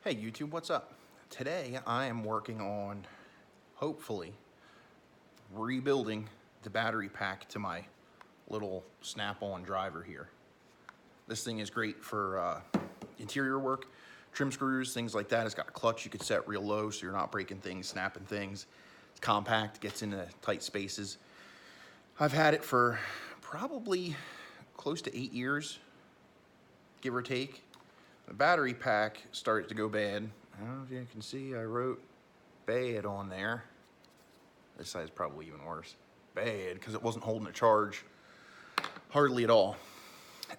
Hey YouTube, what's up? Today I am working on, hopefully, rebuilding the battery pack to my little snap-on driver here. This thing is great for interior work, trim screws, things like that. It's got a clutch you could set real low so you're not breaking things, snapping things. It's compact, gets into tight spaces. I've had it for probably close to 8 years, give or take. The battery pack started to go bad. I don't know if you can see, I wrote bad on there. This side's probably even worse. Bad, because it wasn't holding a charge hardly at all.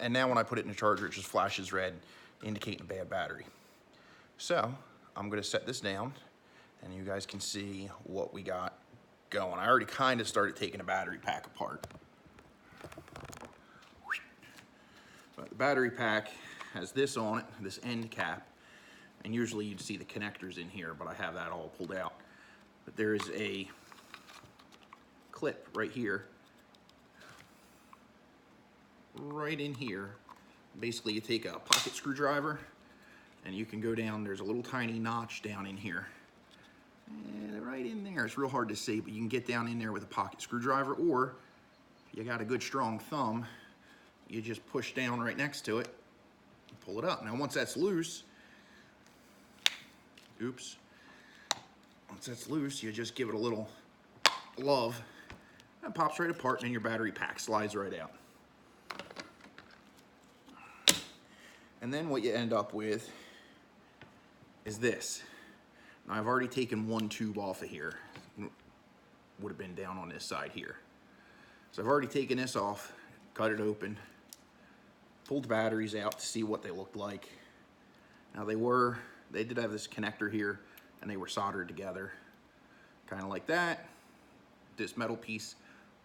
And now when I put it in the charger, it just flashes red, indicating a bad battery. So I'm gonna set this down and you guys can see what we got going. I already kind of started taking the battery pack apart. But the battery pack has this on it, this end cap, and usually you'd see the connectors in here, but I have that all pulled out. But there is a clip right here, right in here. Basically, you take a pocket screwdriver and you can go down, there's a little tiny notch down in here. And right in there, it's real hard to see, but you can get down in there with a pocket screwdriver, or if you got a good strong thumb, you just push down right next to it and pull it up. Now once that's loose, once that's loose, you just give it a little love and it pops right apart, and then your battery pack slides right out. And then what you end up with is this. Now I've already taken one tube off of here. Would have been down on this side here. So I've already taken this off, cut it open, pulled the batteries out to see what they looked like. Now they did have this connector here and they were soldered together, kind of like that. This metal piece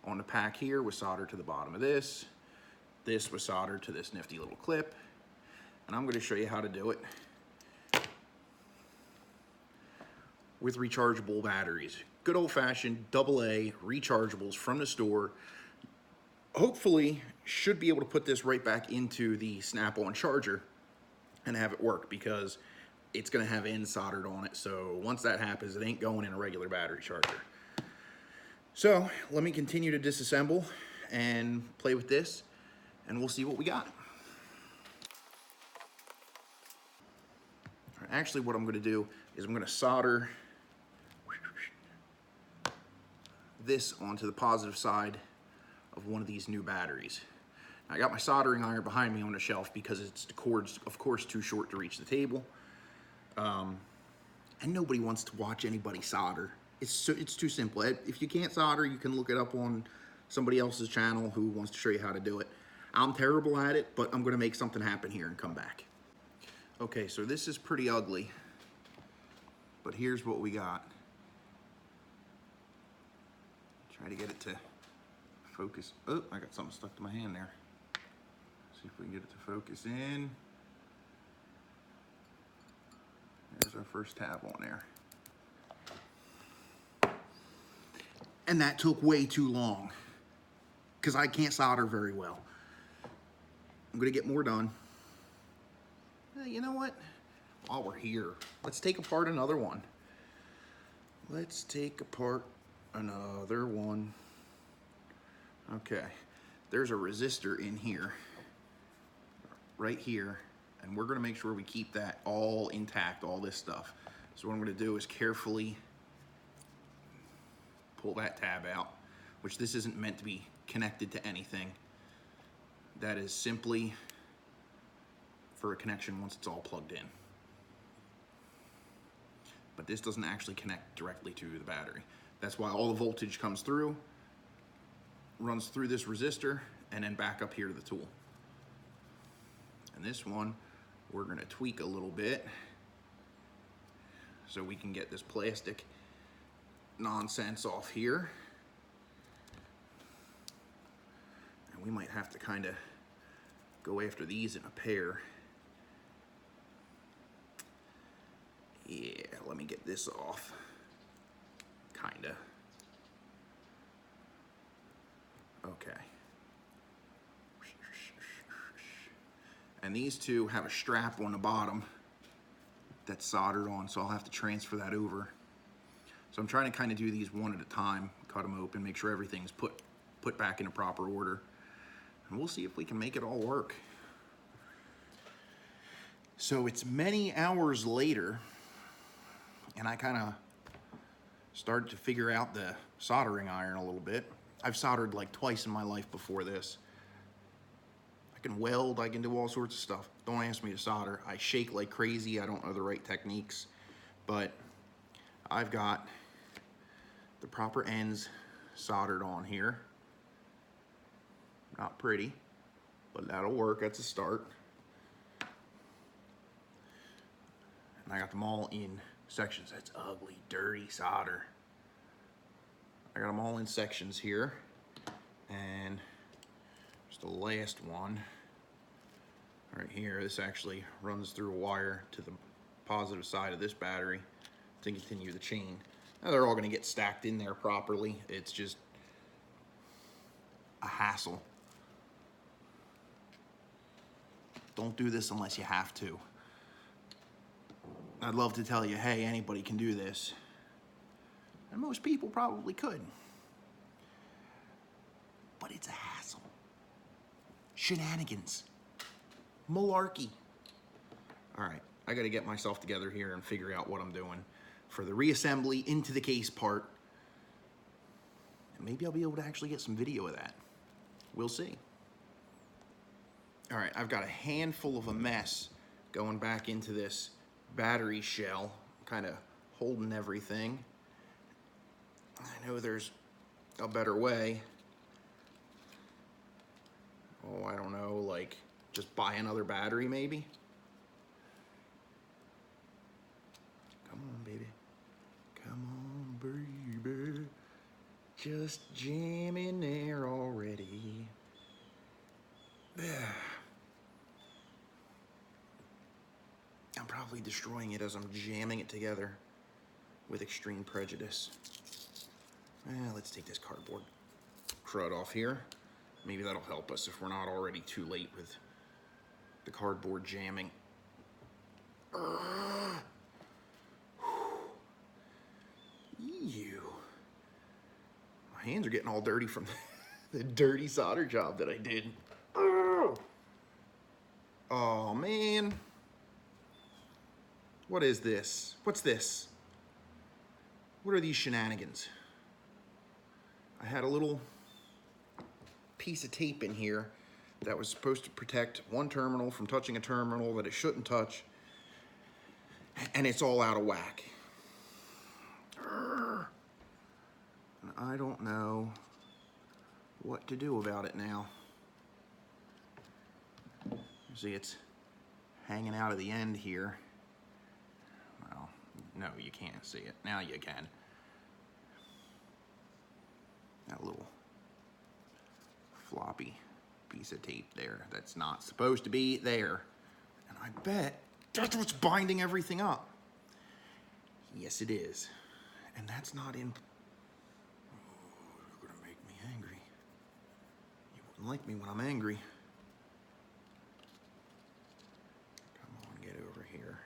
on the pack here was soldered to the bottom of this. This was soldered to this nifty little clip. And I'm going to show you how to do it with rechargeable batteries. Good old-fashioned AA rechargeables from the store. Hopefully, should be able to put this right back into the snap-on charger and have it work, because it's going to have ends soldered on it. So once that happens, it ain't going in a regular battery charger. So let me continue to disassemble and play with this, and we'll see what we got. Actually, what I'm going to do is I'm going to solder this onto the positive side of one of these new batteries. Now, I got my soldering iron behind me on the shelf because it's the cord's, of course, too short to reach the table. And nobody wants to watch anybody solder. It's too simple. If you can't solder, you can look it up on somebody else's channel who wants to show you how to do it. I'm terrible at it, but I'm going to make something happen here and come back. Okay, so this is pretty ugly, but here's what we got. Try to get it to focus. Oh, I got something stuck to my hand there. See if we can get it to focus in. There's our first tab on there. And that took way too long because I can't solder very well. I'm gonna get more done. You know what? While we're here, let's take apart another one. Let's take apart another one. Okay, there's a resistor in here, right here, and we're gonna make sure we keep that all intact, all this stuff. So what I'm gonna do is carefully pull that tab out, which this isn't meant to be connected to anything. That is simply for a connection once it's all plugged in. But this doesn't actually connect directly to the battery. That's why all the voltage comes through, runs through this resistor, and then back up here to the tool. And this one, we're gonna tweak a little bit so we can get this plastic nonsense off here. And we might have to kind of go after these in a pair. Yeah, let me get this off. Kinda. Okay. And these two have a strap on the bottom that's soldered on, so I'll have to transfer that over. So I'm trying to kind of do these one at a time, cut them open, make sure everything's put back into proper order. And we'll see if we can make it all work. So it's many hours later, and I kind of started to figure out the soldering iron a little bit. I've soldered like twice in my life before this. I can weld, I can do all sorts of stuff. Don't ask me to solder. I shake like crazy, I don't know the right techniques, but I've got the proper ends soldered on here. Not pretty, but that'll work, that's a start. And I got them all in sections. That's ugly, dirty solder. I got them all in sections here. And just the last one right here. This actually runs through a wire to the positive side of this battery to continue the chain. Now they're all gonna get stacked in there properly. It's just a hassle. Don't do this unless you have to. I'd love to tell you, hey, anybody can do this. And most people probably could. But it's a hassle. Shenanigans. Malarkey. All right, I gotta get myself together here and figure out what I'm doing for the reassembly into the case part. And maybe I'll be able to actually get some video of that. We'll see. All right, I've got a handful of a mess going back into this battery shell, kind of holding everything. I know there's a better way. Oh, I don't know, like just buy another battery maybe? Come on, baby. Come on, baby. Just jam in there already. I'm probably destroying it as I'm jamming it together with extreme prejudice. Let's take this cardboard crud off here. Maybe that'll help us if we're not already too late with the cardboard jamming. Ew. My hands are getting all dirty from the dirty solder job that I did. Oh man. What is this? What's this? What are these shenanigans? I had a little piece of tape in here that was supposed to protect one terminal from touching a terminal that it shouldn't touch, and it's all out of whack. And I don't know what to do about it now. See, it's hanging out of the end here. Well, no, you can't see it. Now you can. That little floppy piece of tape there that's not supposed to be there. And I bet that's what's binding everything up. Yes, it is. And that's not in... Oh, you're gonna make me angry. You wouldn't like me when I'm angry. Come on, get over here.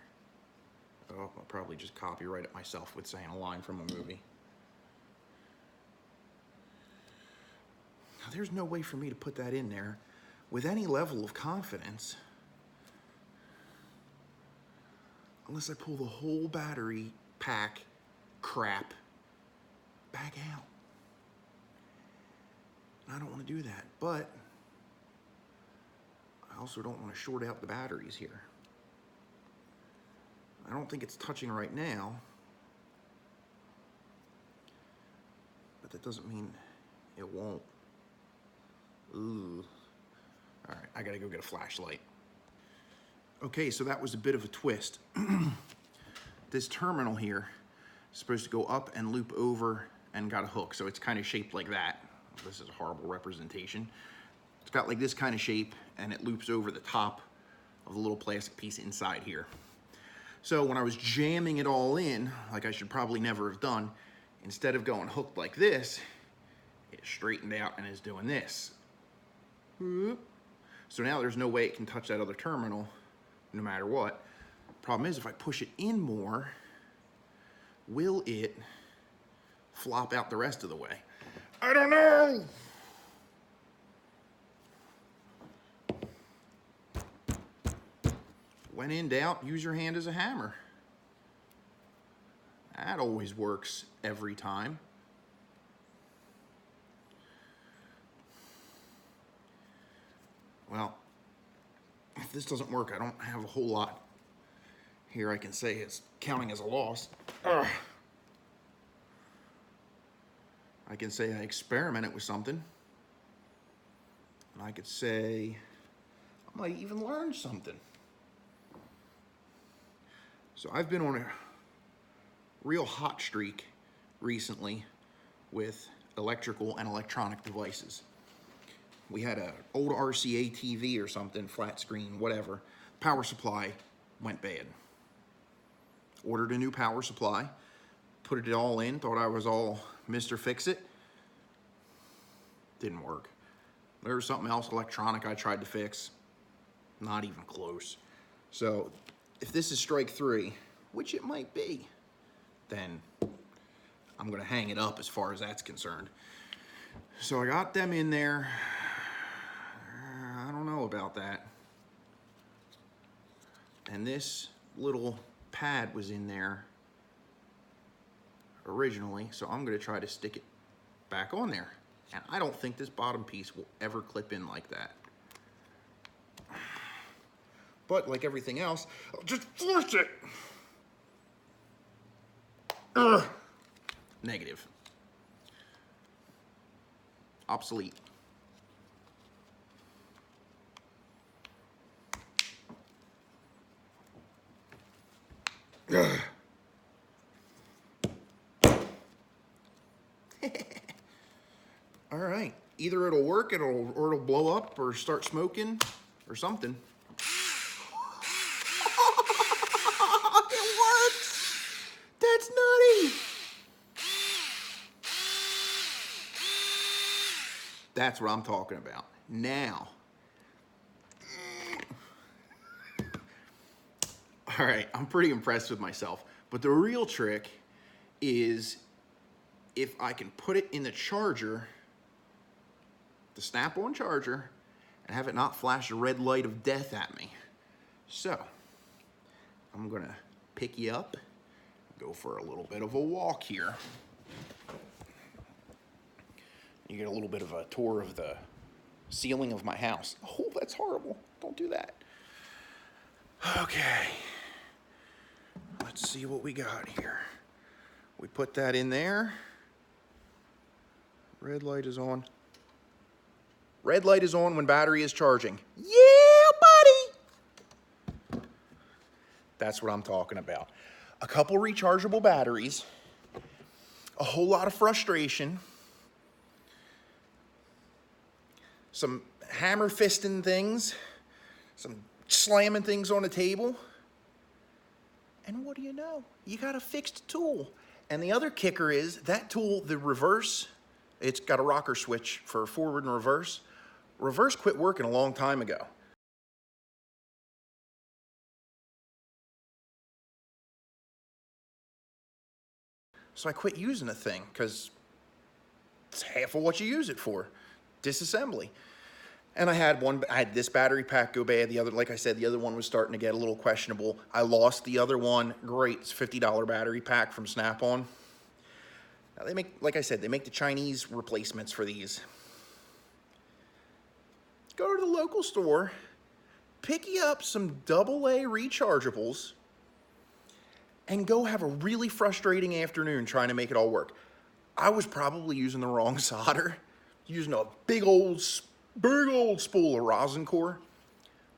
Oh, I'll probably just copyright it myself with saying a line from a movie. Now, there's no way for me to put that in there with any level of confidence unless I pull the whole battery pack crap back out. And I don't want to do that, but I also don't want to short out the batteries here. I don't think it's touching right now, but that doesn't mean it won't. Ooh. All right, I gotta go get a flashlight. Okay, so that was a bit of a twist. This terminal here is supposed to go up and loop over and got a hook, so it's kind of shaped like that. This is a horrible representation. It's got like this kind of shape, and it loops over the top of the little plastic piece inside here. So when I was jamming it all in, like I should probably never have done, instead of going hooked like this, it straightened out and is doing this. So now there's no way it can touch that other terminal, no matter what. Problem is, if I push it in more, will it flop out the rest of the way? I don't know. When in doubt, use your hand as a hammer. That always works every time. Well, if this doesn't work, I don't have a whole lot here I can say it's counting as a loss. Ugh. I can say I experimented with something. And I could say I might even learn something. So I've been on a real hot streak recently with electrical and electronic devices. We had an old RCA TV or something, flat screen, whatever. Power supply went bad. Ordered a new power supply, put it all in, thought I was all Mr. Fix-It. Didn't work. There was something else electronic I tried to fix. Not even close. So if this is strike 3, which it might be, then I'm gonna hang it up as far as that's concerned. So I got them in there. I don't know about that. And this little pad was in there originally, so I'm gonna try to stick it back on there. And I don't think this bottom piece will ever clip in like that. But like everything else, I'll just force it. Ugh. Negative. Obsolete. Ugh. All right, either it'll work, or it'll blow up, or start smoking, or something. It works! That's nutty! That's what I'm talking about. Now. All right, I'm pretty impressed with myself, but the real trick is if I can put it in the charger, the snap-on charger, and have it not flash a red light of death at me. So, I'm gonna pick you up, go for a little bit of a walk here. You get a little bit of a tour of the ceiling of my house. Oh, that's horrible. Don't do that. Okay. Let's see what we got here. We put that in there. Red light is on. Red light is on when battery is charging. Yeah, buddy! That's what I'm talking about. A couple rechargeable batteries, a whole lot of frustration, some hammer fisting things, some slamming things on the table, and what do you know? You got a fixed tool. And the other kicker is that tool, the reverse, it's got a rocker switch for forward and reverse. Reverse quit working a long time ago. So I quit using the thing because it's half of what you use it for, disassembly. And I had this battery pack go bad. The other, like I said, the other one was starting to get a little questionable. I lost the other one. Great, it's a $50 battery pack from Snap-on. Now they make, like I said, they make the Chinese replacements for these. Go to the local store, pick you up some AA rechargeables, and go have a really frustrating afternoon trying to make it all work. I was probably using the wrong solder, using a big old spool of rosin core.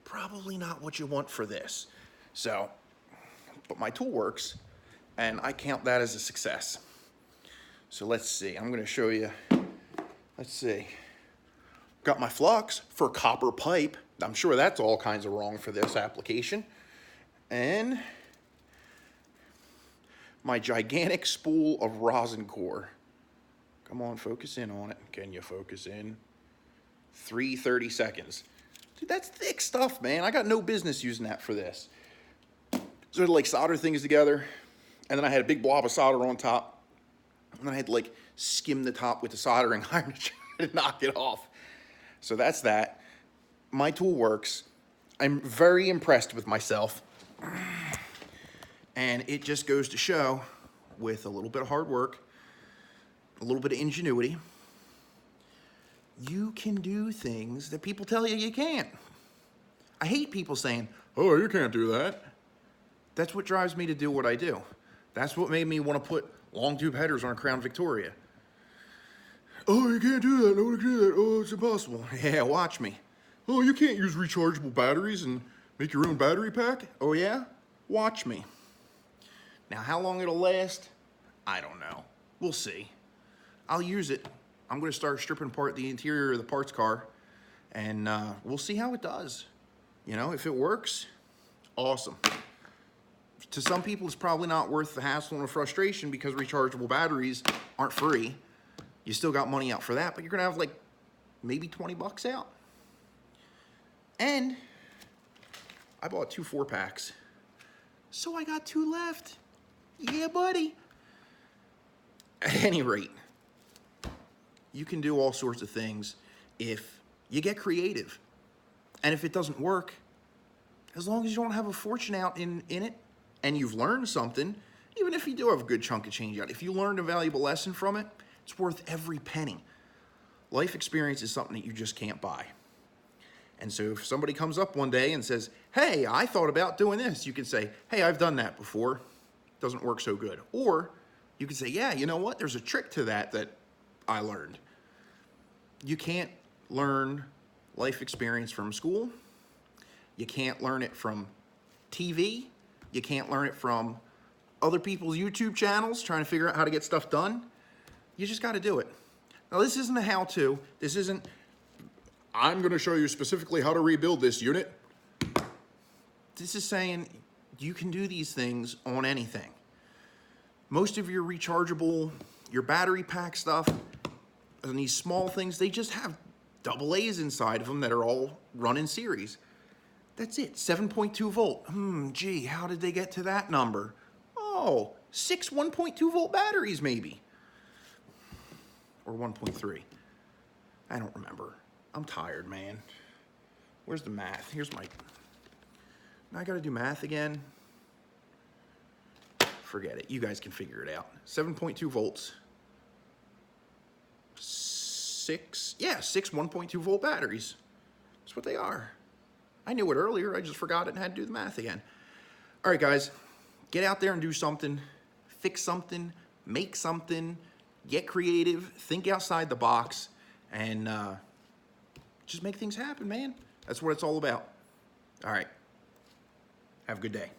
Probably not what you want for this. So, but my tool works, and I count that as a success. So let's see, I'm gonna show you, let's see. Got my flux for copper pipe. I'm sure that's all kinds of wrong for this application. And my gigantic spool of rosin core. Come on, focus in on it. Can you focus in? 3 seconds. Dude, that's thick stuff, man. I got no business using that for this. So I had to like solder things together, and then I had a big blob of solder on top, and then I had to like skim the top with the soldering iron to try to knock it off. So that's that. My tool works. I'm very impressed with myself. And it just goes to show, with a little bit of hard work, a little bit of ingenuity, you can do things that people tell you you can't. I hate people saying, oh, you can't do that. That's what drives me to do what I do. That's what made me want to put long tube headers on a Crown Victoria. Oh, you can't do that. Nobody can do that. Oh, it's impossible. Yeah, watch me. Oh, you can't use rechargeable batteries and make your own battery pack? Oh, yeah? Watch me. Now, how long it'll last, I don't know. We'll see. I'll use it. I'm going to start stripping apart the interior of the parts car, and we'll see how it does. You know, if it works, awesome. To some people, it's probably not worth the hassle and the frustration because rechargeable batteries aren't free. You still got money out for that, but you're going to have like maybe 20 bucks out. And I bought 2 4-packs, so I got 2 left. Yeah, buddy. At any rate, you can do all sorts of things if you get creative. And if it doesn't work, as long as you don't have a fortune out in it and you've learned something, even if you do have a good chunk of change out, if you learned a valuable lesson from it, it's worth every penny. Life experience is something that you just can't buy. And so if somebody comes up one day and says, hey, I thought about doing this, you can say, hey, I've done that before. Doesn't work so good. Or you can say, yeah, you know what? There's a trick to that I learned. You can't learn life experience from school. You can't learn it from TV. You can't learn it from other people's YouTube channels trying to figure out how to get stuff done. You just got to do it. Now, this isn't a how-to. This isn't, I'm going to show you specifically how to rebuild this unit. This is saying you can do these things on anything. Most of your rechargeable, your battery pack stuff, and these small things, they just have AA's inside of them that are all run in series. That's it, 7.2 volt. Gee, how did they get to that number? Oh, 6 1.2 volt batteries maybe. Or 1.3. I don't remember. I'm tired, man. Where's the math? Here's my... Now I gotta do math again. Forget it. You guys can figure it out. 7.2 volts. 6 1.2 volt batteries. That's what they are. I knew it earlier. I just forgot it and had to do the math again. All right, guys. Get out there and do something. Fix something. Make something. Get creative. Think outside the box. And just make things happen, man. That's what it's all about. All right. Have a good day.